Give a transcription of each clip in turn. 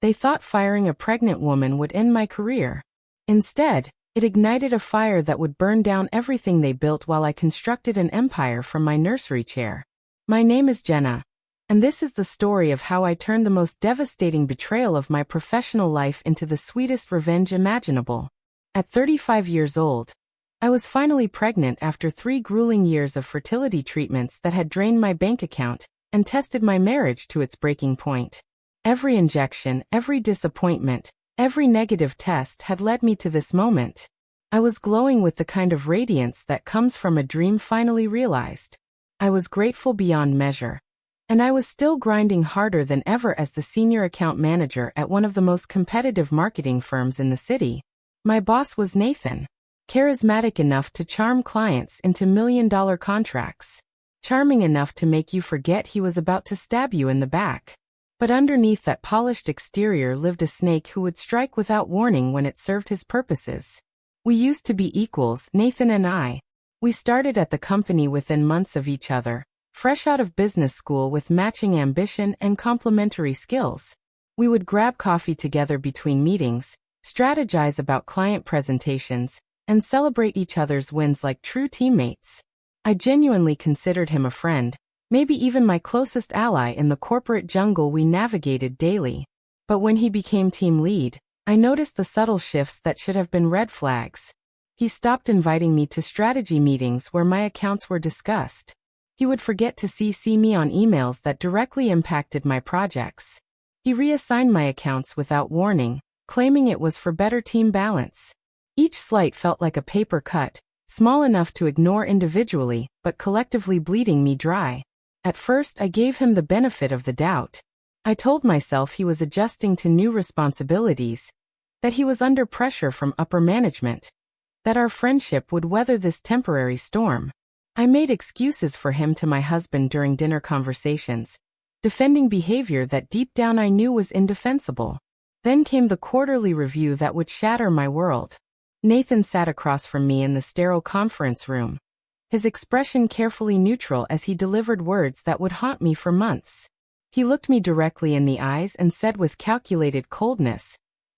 They thought firing a pregnant woman would end my career. Instead, it ignited a fire that would burn down everything they built while I constructed an empire from my nursery chair. My name is Jenna, and this is the story of how I turned the most devastating betrayal of my professional life into the sweetest revenge imaginable. At 35 years old, I was finally pregnant after 3 grueling years of fertility treatments that had drained my bank account and tested my marriage to its breaking point. Every injection, every disappointment, every negative test had led me to this moment. I was glowing with the kind of radiance that comes from a dream finally realized. I was grateful beyond measure. And I was still grinding harder than ever as the senior account manager at one of the most competitive marketing firms in the city. My boss was Nathan. Charismatic enough to charm clients into million-dollar contracts. Charming enough to make you forget he was about to stab you in the back. But underneath that polished exterior lived a snake who would strike without warning when it served his purposes. We used to be equals, Nathan and I. We started at the company within months of each other, fresh out of business school with matching ambition and complementary skills. We would grab coffee together between meetings, strategize about client presentations, and celebrate each other's wins like true teammates. I genuinely considered him a friend, maybe even my closest ally in the corporate jungle we navigated daily. But when he became team lead, I noticed the subtle shifts that should have been red flags. He stopped inviting me to strategy meetings where my accounts were discussed. He would forget to CC me on emails that directly impacted my projects. He reassigned my accounts without warning, claiming it was for better team balance. Each slight felt like a paper cut, small enough to ignore individually, but collectively bleeding me dry. At first, I gave him the benefit of the doubt. I told myself he was adjusting to new responsibilities, that he was under pressure from upper management, that our friendship would weather this temporary storm. I made excuses for him to my husband during dinner conversations, defending behavior that deep down I knew was indefensible. Then came the quarterly review that would shatter my world. Nathan sat across from me in the sterile conference room, his expression carefully neutral as he delivered words that would haunt me for months. He looked me directly in the eyes and said with calculated coldness,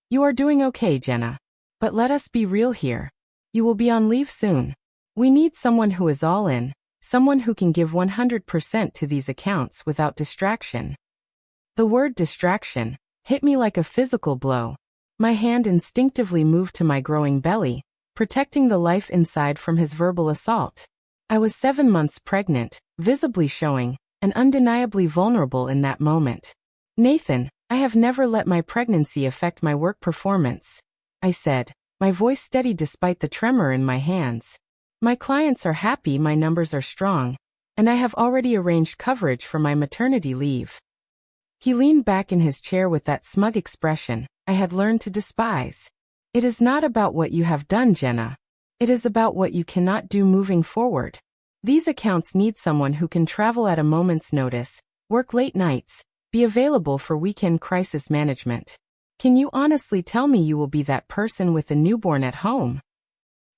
"You are doing okay, Jenna. But let us be real here. You will be on leave soon. We need someone who is all in, someone who can give 100% to these accounts without distraction." The word distraction hit me like a physical blow. My hand instinctively moved to my growing belly, protecting the life inside from his verbal assault. I was 7 months pregnant, visibly showing, and undeniably vulnerable in that moment. "Nathan, I have never let my pregnancy affect my work performance," I said, my voice steady despite the tremor in my hands. "My clients are happy, my numbers are strong, and I have already arranged coverage for my maternity leave." He leaned back in his chair with that smug expression I had learned to despise. "It is not about what you have done, Jenna. It is about what you cannot do moving forward. These accounts need someone who can travel at a moment's notice, work late nights, be available for weekend crisis management. Can you honestly tell me you will be that person with a newborn at home?"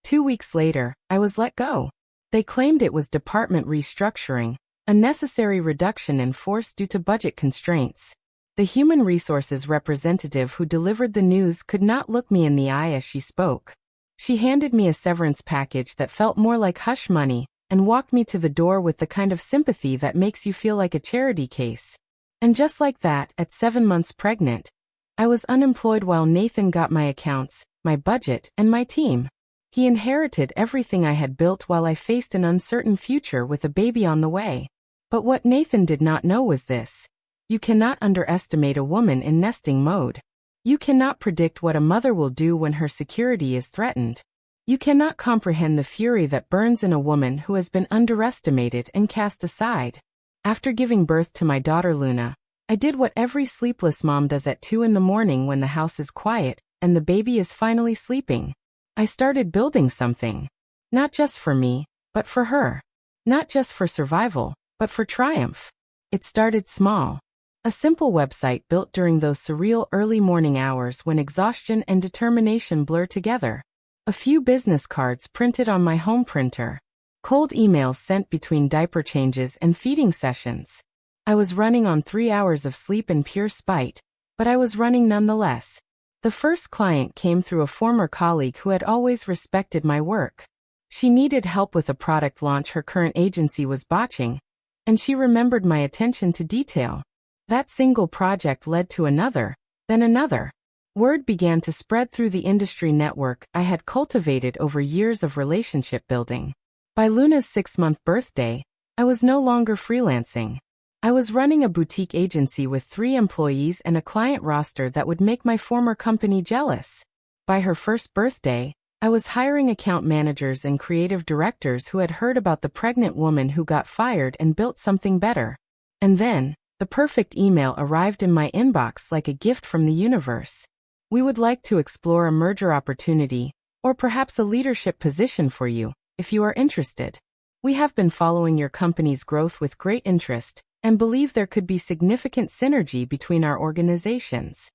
2 weeks later, I was let go. They claimed it was department restructuring, a necessary reduction in force due to budget constraints. The human resources representative who delivered the news could not look me in the eye as she spoke. She handed me a severance package that felt more like hush money and walked me to the door with the kind of sympathy that makes you feel like a charity case. And just like that, at 7 months pregnant, I was unemployed while Nathan got my accounts, my budget, and my team. He inherited everything I had built while I faced an uncertain future with a baby on the way. But what Nathan did not know was this. You cannot underestimate a woman in nesting mode. You cannot predict what a mother will do when her security is threatened. You cannot comprehend the fury that burns in a woman who has been underestimated and cast aside. After giving birth to my daughter Luna, I did what every sleepless mom does at 2 in the morning when the house is quiet and the baby is finally sleeping. I started building something. Not just for me, but for her. Not just for survival, but for triumph. It started small. A simple website built during those surreal early morning hours when exhaustion and determination blur together. A few business cards printed on my home printer. Cold emails sent between diaper changes and feeding sessions. I was running on 3 hours of sleep and pure spite, But I was running nonetheless. The first client came through a former colleague who had always respected my work. She needed help with a product launch her current agency was botching, and she remembered my attention to detail. That single project led to another, then another. Word began to spread through the industry network I had cultivated over years of relationship building. By Luna's 6-month birthday, I was no longer freelancing. I was running a boutique agency with 3 employees and a client roster that would make my former company jealous. By her first birthday, I was hiring account managers and creative directors who had heard about the pregnant woman who got fired and built something better. And then, the perfect email arrived in my inbox like a gift from the universe. We would like to explore a merger opportunity, or perhaps a leadership position for you, if you are interested. We have been following your company's growth with great interest, and believe there could be significant synergy between our organizations.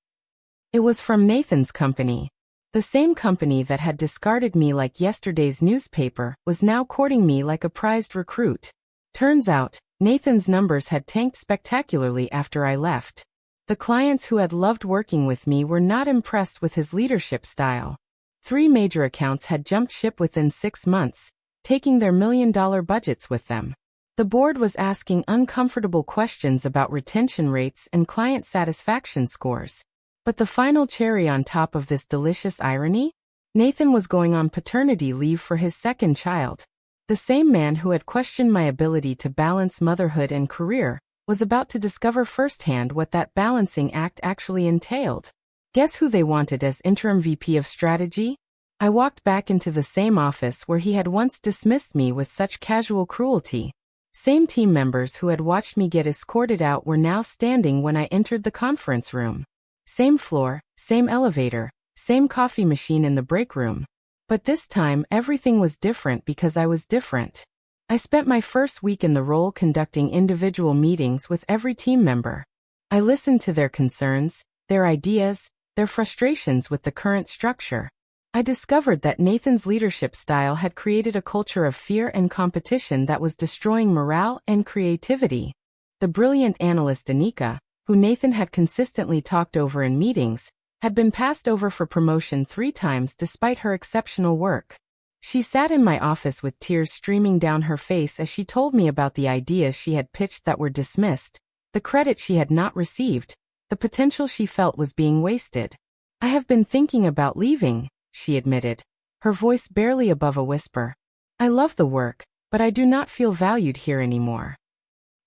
It was from Nathan's company. The same company that had discarded me like yesterday's newspaper was now courting me like a prized recruit. Turns out, Nathan's numbers had tanked spectacularly after I left. The clients who had loved working with me were not impressed with his leadership style. 3 major accounts had jumped ship within 6 months, taking their million-dollar budgets with them. The board was asking uncomfortable questions about retention rates and client satisfaction scores. But the final cherry on top of this delicious irony? Nathan was going on paternity leave for his second child. The same man who had questioned my ability to balance motherhood and career was about to discover firsthand what that balancing act actually entailed. Guess who they wanted as interim VP of strategy? I walked back into the same office where he had once dismissed me with such casual cruelty. Same team members who had watched me get escorted out were now standing when I entered the conference room. Same floor, same elevator, same coffee machine in the break room. But this time everything was different because I was different. I spent my first week in the role conducting individual meetings with every team member. I listened to their concerns, their ideas, their frustrations with the current structure. I discovered that Nathan's leadership style had created a culture of fear and competition that was destroying morale and creativity. The brilliant analyst Anika, who Nathan had consistently talked over in meetings, had been passed over for promotion 3 times despite her exceptional work. She sat in my office with tears streaming down her face as she told me about the ideas she had pitched that were dismissed, the credit she had not received, the potential she felt was being wasted. "I have been thinking about leaving," she admitted, her voice barely above a whisper. "I love the work, but I do not feel valued here anymore."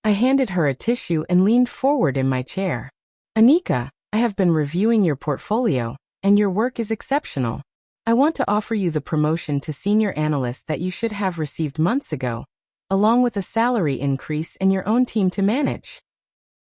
I handed her a tissue and leaned forward in my chair. "Anika, I have been reviewing your portfolio, and your work is exceptional. I want to offer you the promotion to senior analyst that you should have received months ago, along with a salary increase and your own team to manage."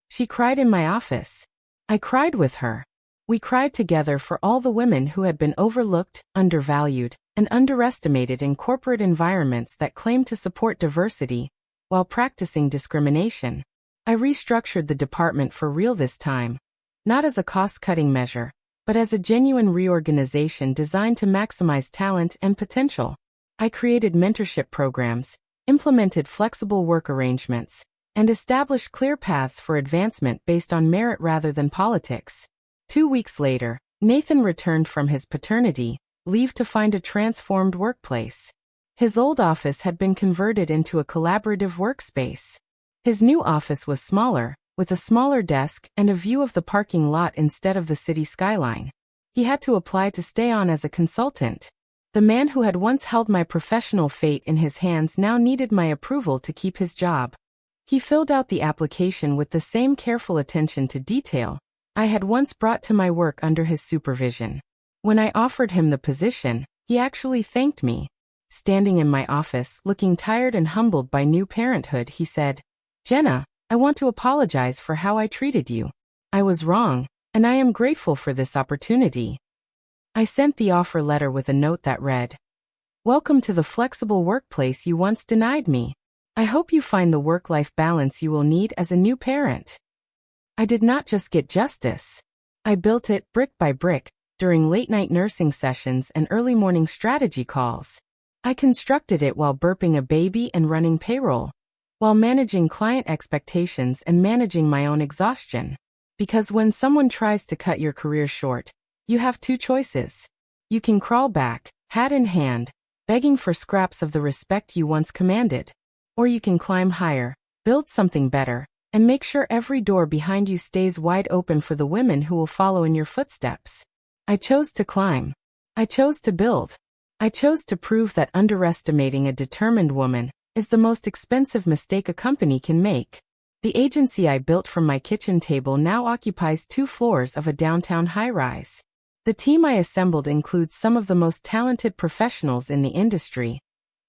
She cried in my office. I cried with her. We cried together for all the women who had been overlooked, undervalued, and underestimated in corporate environments that claimed to support diversity while practicing discrimination. I restructured the department for real this time, not as a cost-cutting measure, but as a genuine reorganization designed to maximize talent and potential. I created mentorship programs, implemented flexible work arrangements, and established clear paths for advancement based on merit rather than politics. 2 weeks later, Nathan returned from his paternity leave to find a transformed workplace. His old office had been converted into a collaborative workspace. His new office was smaller, with a smaller desk and a view of the parking lot instead of the city skyline. He had to apply to stay on as a consultant. The man who had once held my professional fate in his hands now needed my approval to keep his job. He filled out the application with the same careful attention to detail I had once brought to my work under his supervision. When I offered him the position, he actually thanked me. Standing in my office, looking tired and humbled by new parenthood, he said, "Jenna, I want to apologize for how I treated you. I was wrong, and I am grateful for this opportunity." I sent the offer letter with a note that read, "Welcome to the flexible workplace you once denied me. I hope you find the work-life balance you will need as a new parent." I did not just get justice. I built it brick by brick during late-night nursing sessions and early morning strategy calls. I constructed it while burping a baby and running payroll, while managing client expectations and managing my own exhaustion. Because when someone tries to cut your career short, you have two choices. You can crawl back, hat in hand, begging for scraps of the respect you once commanded. Or you can climb higher, build something better, and make sure every door behind you stays wide open for the women who will follow in your footsteps. I chose to climb. I chose to build. I chose to prove that underestimating a determined woman is the most expensive mistake a company can make. The agency I built from my kitchen table now occupies 2 floors of a downtown high-rise. The team I assembled includes some of the most talented professionals in the industry,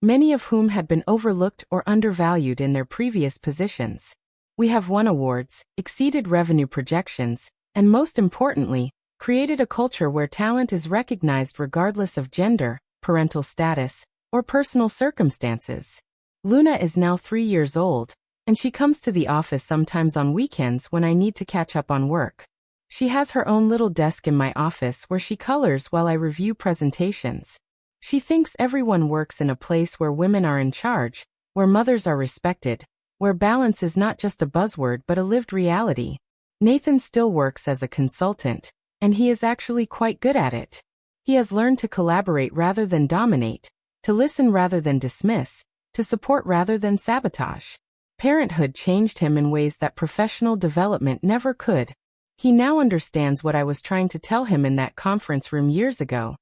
many of whom had been overlooked or undervalued in their previous positions. We have won awards, exceeded revenue projections, and most importantly, created a culture where talent is recognized regardless of gender, parental status, or personal circumstances. Luna is now 3 years old, and she comes to the office sometimes on weekends when I need to catch up on work. She has her own little desk in my office where she colors while I review presentations. She thinks everyone works in a place where women are in charge, where mothers are respected, where balance is not just a buzzword but a lived reality. Nathan still works as a consultant, and he is actually quite good at it. He has learned to collaborate rather than dominate, to listen rather than dismiss, to support rather than sabotage. Parenthood changed him in ways that professional development never could. He now understands what I was trying to tell him in that conference room years ago.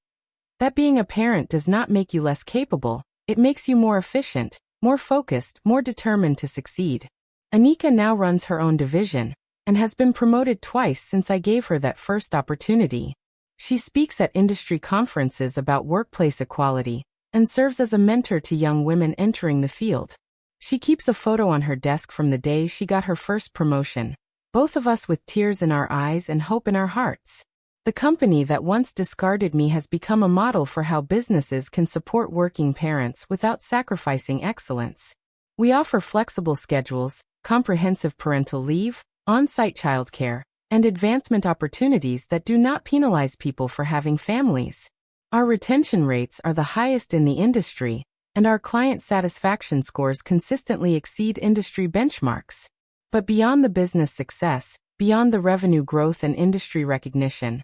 That being a parent does not make you less capable, it makes you more efficient, more focused, more determined to succeed. Anika now runs her own division, and has been promoted twice since I gave her that first opportunity. She speaks at industry conferences about workplace equality, and serves as a mentor to young women entering the field. She keeps a photo on her desk from the day she got her first promotion, both of us with tears in our eyes and hope in our hearts. The company that once discarded me has become a model for how businesses can support working parents without sacrificing excellence. We offer flexible schedules, comprehensive parental leave, on-site childcare, and advancement opportunities that do not penalize people for having families. Our retention rates are the highest in the industry, and our client satisfaction scores consistently exceed industry benchmarks. But beyond the business success, beyond the revenue growth and industry recognition,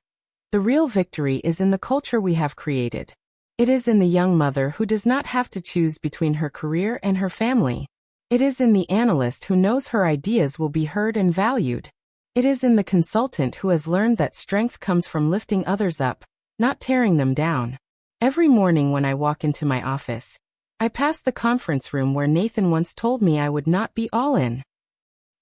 the real victory is in the culture we have created. It is in the young mother who does not have to choose between her career and her family. It is in the analyst who knows her ideas will be heard and valued. It is in the consultant who has learned that strength comes from lifting others up, not tearing them down. Every morning when I walk into my office, I pass the conference room where Nathan once told me I would not be all in.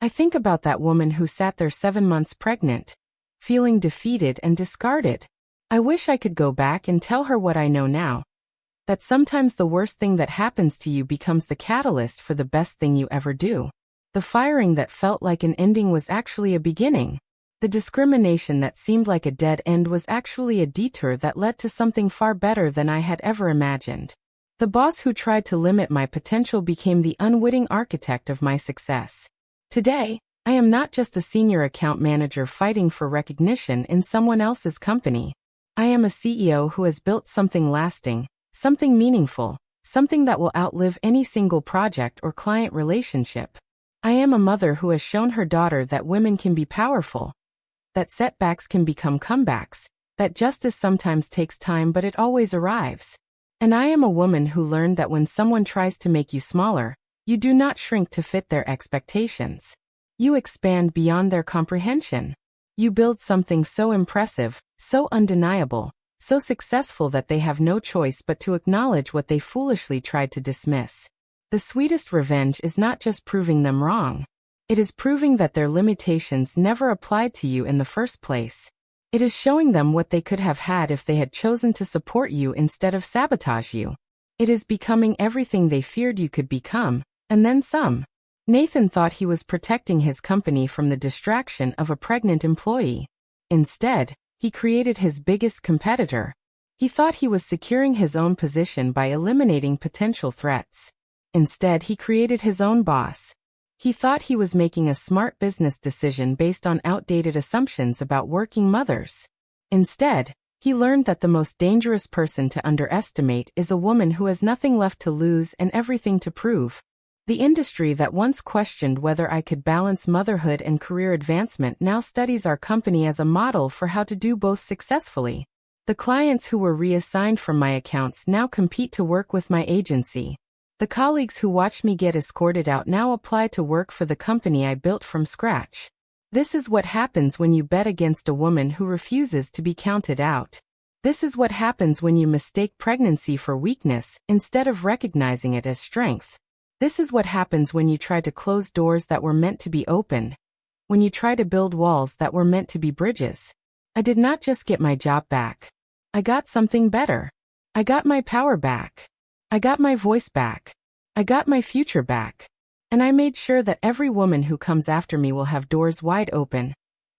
I think about that woman who sat there 7 months pregnant, feeling defeated and discarded. I wish I could go back and tell her what I know now. That sometimes the worst thing that happens to you becomes the catalyst for the best thing you ever do. The firing that felt like an ending was actually a beginning. The discrimination that seemed like a dead end was actually a detour that led to something far better than I had ever imagined. The boss who tried to limit my potential became the unwitting architect of my success. Today, I am not just a senior account manager fighting for recognition in someone else's company. I am a CEO who has built something lasting, something meaningful, something that will outlive any single project or client relationship. I am a mother who has shown her daughter that women can be powerful, that setbacks can become comebacks, that justice sometimes takes time but it always arrives. And I am a woman who learned that when someone tries to make you smaller, you do not shrink to fit their expectations. You expand beyond their comprehension. You build something so impressive, so undeniable, so successful that they have no choice but to acknowledge what they foolishly tried to dismiss. The sweetest revenge is not just proving them wrong. It is proving that their limitations never applied to you in the first place. It is showing them what they could have had if they had chosen to support you instead of sabotage you. It is becoming everything they feared you could become, and then some. Nathan thought he was protecting his company from the distraction of a pregnant employee. Instead, he created his biggest competitor. He thought he was securing his own position by eliminating potential threats. Instead, he created his own boss. He thought he was making a smart business decision based on outdated assumptions about working mothers. Instead, he learned that the most dangerous person to underestimate is a woman who has nothing left to lose and everything to prove. The industry that once questioned whether I could balance motherhood and career advancement now studies our company as a model for how to do both successfully. The clients who were reassigned from my accounts now compete to work with my agency. The colleagues who watched me get escorted out now apply to work for the company I built from scratch. This is what happens when you bet against a woman who refuses to be counted out. This is what happens when you mistake pregnancy for weakness instead of recognizing it as strength. This is what happens when you try to close doors that were meant to be opened, when you try to build walls that were meant to be bridges. I did not just get my job back. I got something better. I got my power back. I got my voice back. I got my future back. And I made sure that every woman who comes after me will have doors wide open,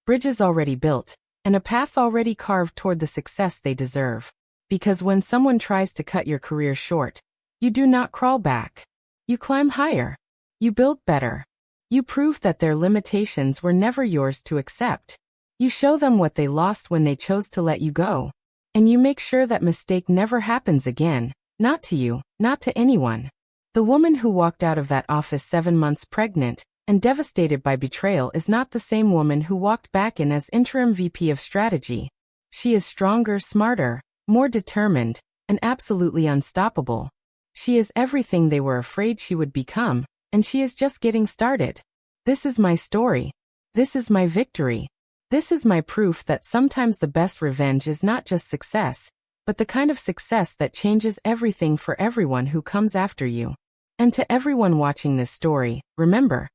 bridges already built, and a path already carved toward the success they deserve. Because when someone tries to cut your career short, you do not crawl back. You climb higher. You build better. You prove that their limitations were never yours to accept. You show them what they lost when they chose to let you go. And you make sure that mistake never happens again, not to you, not to anyone. The woman who walked out of that office 7 months pregnant and devastated by betrayal is not the same woman who walked back in as interim VP of strategy. She is stronger, smarter, more determined, and absolutely unstoppable. She is everything they were afraid she would become, and she is just getting started. This is my story. This is my victory. This is my proof that sometimes the best revenge is not just success, but the kind of success that changes everything for everyone who comes after you. And to everyone watching this story, remember,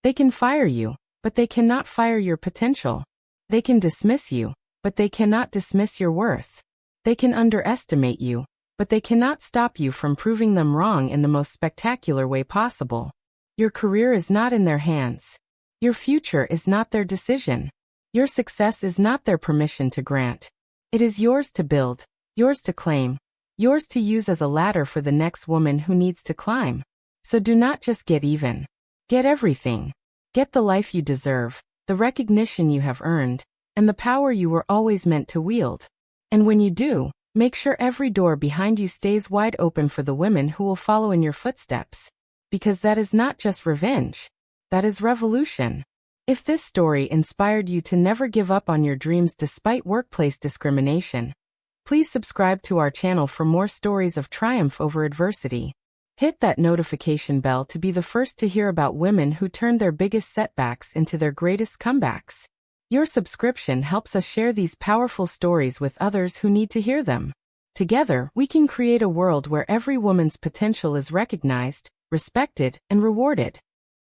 they can fire you, but they cannot fire your potential. They can dismiss you, but they cannot dismiss your worth. They can underestimate you, but they cannot stop you from proving them wrong in the most spectacular way possible. Your career is not in their hands. Your future is not their decision. Your success is not their permission to grant. It is yours to build, yours to claim, yours to use as a ladder for the next woman who needs to climb. So do not just get even. Get everything. Get the life you deserve, the recognition you have earned, and the power you were always meant to wield. And when you do, make sure every door behind you stays wide open for the women who will follow in your footsteps. Because that is not just revenge. That is revolution. If this story inspired you to never give up on your dreams despite workplace discrimination, please subscribe to our channel for more stories of triumph over adversity. Hit that notification bell to be the first to hear about women who turned their biggest setbacks into their greatest comebacks. Your subscription helps us share these powerful stories with others who need to hear them. Together, we can create a world where every woman's potential is recognized, respected, and rewarded.